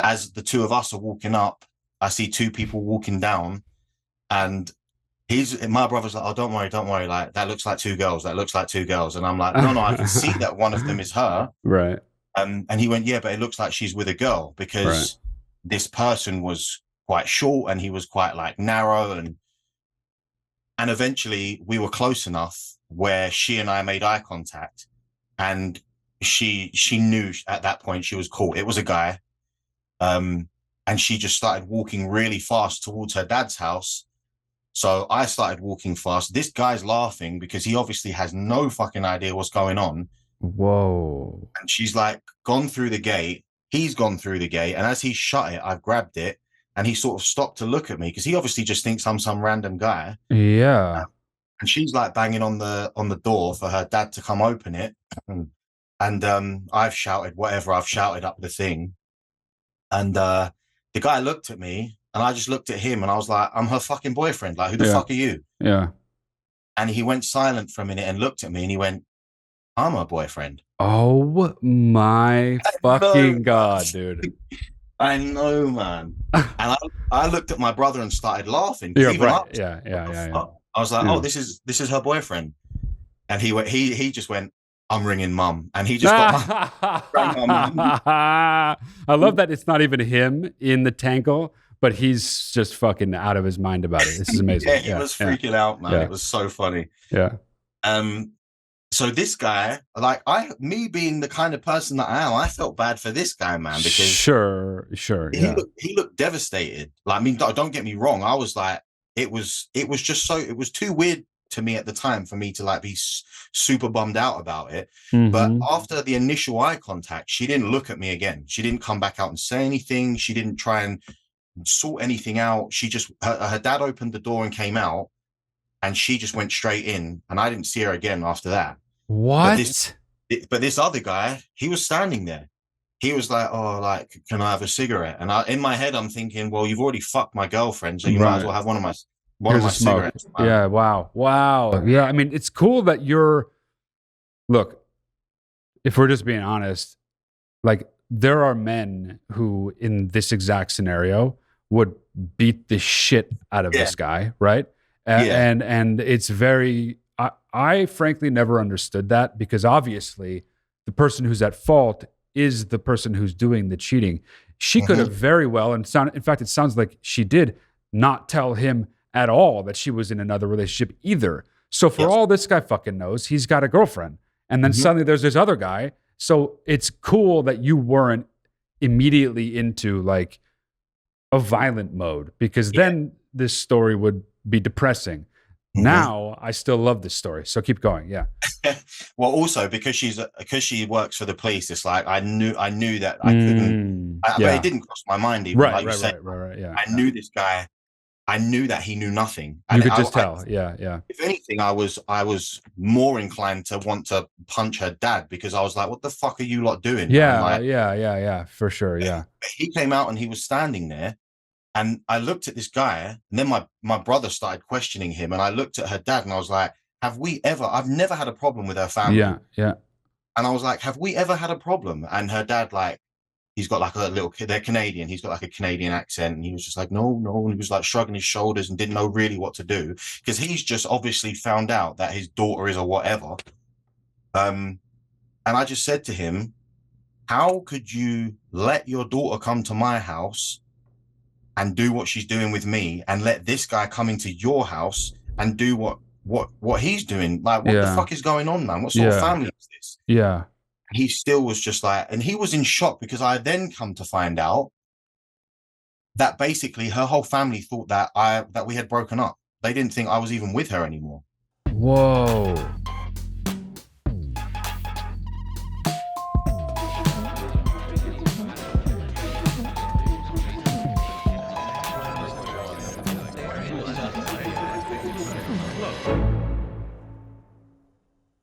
as the two of us are walking up, I see two people walking down, and my brother's like, oh, don't worry. Like, that looks like two girls. And I'm like, no, I can see that one of them is her. Right. And he went, yeah, but it looks like she's with a girl because this person was quite short and he was quite like narrow. And eventually we were close enough where she and I made eye contact, and she knew at that point she was caught. It was a guy. And she just started walking really fast towards her dad's house. So I started walking fast. This guy's laughing because he obviously has no fucking idea what's going on. Whoa. And she's like gone through the gate. He's gone through the gate. And as he shut it, I've grabbed it. And he sort of stopped to look at me because he obviously just thinks I'm some random guy. Yeah. And she's like banging on the door for her dad to come open it. And I've shouted whatever I've shouted up the thing. And the guy looked at me, and I just looked at him, and I was like, I'm her fucking boyfriend. Like, who the fuck are you? Yeah. And he went silent for a minute and looked at me, and he went, I'm her boyfriend. Oh my fucking God, dude. I know, man. And I looked at my brother and started laughing. Yeah, right. Yeah. I was like, oh, this is her boyfriend. And he just went, I'm ringing mum. And he just got rang my mum. I love that it's not even him in the tangle, but he's just fucking out of his mind about it. This is amazing. Yeah, he was freaking out, man. It was so funny. Yeah. So this guy, like me being the kind of person that I am, I felt bad for this guy, man, because sure. He looked devastated. Like, I mean, don't get me wrong. I was like, it was too weird to me at the time for me to like be super bummed out about it. Mm-hmm. But after the initial eye contact, she didn't look at me again. She didn't come back out and say anything. She didn't try and sort anything out. She just, her dad opened the door and came out, and she just went straight in, and I didn't see her again after that. What? But this other guy, he was standing there. He was like, oh, like, can I have a cigarette? And in my head, I'm thinking, well, you've already fucked my girlfriend, so you might as well have one of my cigarettes. Yeah, wow. Yeah, I mean, it's cool that look, if we're just being honest, like, there are men who, in this exact scenario, would beat the shit out of this guy, right? And it's very... I frankly never understood that, because obviously the person who's at fault is the person who's doing the cheating. She could have very well, in fact, it sounds like she did not tell him at all that she was in another relationship either. So for all this guy fucking knows, he's got a girlfriend. And then suddenly there's this other guy. So it's cool that you weren't immediately into like a violent mode, because then this story would be depressing. Now I still love this story, so keep going. Yeah. Well, also because she works for the police, it's like I knew that I couldn't. But it didn't cross my mind even. Right. Yeah. I knew this guy. I knew that he knew nothing. And you could just tell. Yeah. If anything, I was more inclined to want to punch her dad, because I was like, "What the fuck are you lot doing?" Yeah. For sure. Yeah. He came out and he was standing there. And I looked at this guy, and then my brother started questioning him, and I looked at her dad, and I was like, I've never had a problem with her family. Yeah. And I was like, have we ever had a problem? And her dad, like, he's got like a little kid, they're Canadian, he's got like a Canadian accent, and he was just like, no. And he was like shrugging his shoulders and didn't know really what to do, because he's just obviously found out that his daughter is or whatever. And I just said to him, how could you let your daughter come to my house and do what she's doing with me, and let this guy come into your house and do what he's doing? Like, what the fuck is going on, man? What sort of family is this? Yeah. He still was just like, and he was in shock, because I then come to find out that basically her whole family thought that we had broken up. They didn't think I was even with her anymore. Whoa.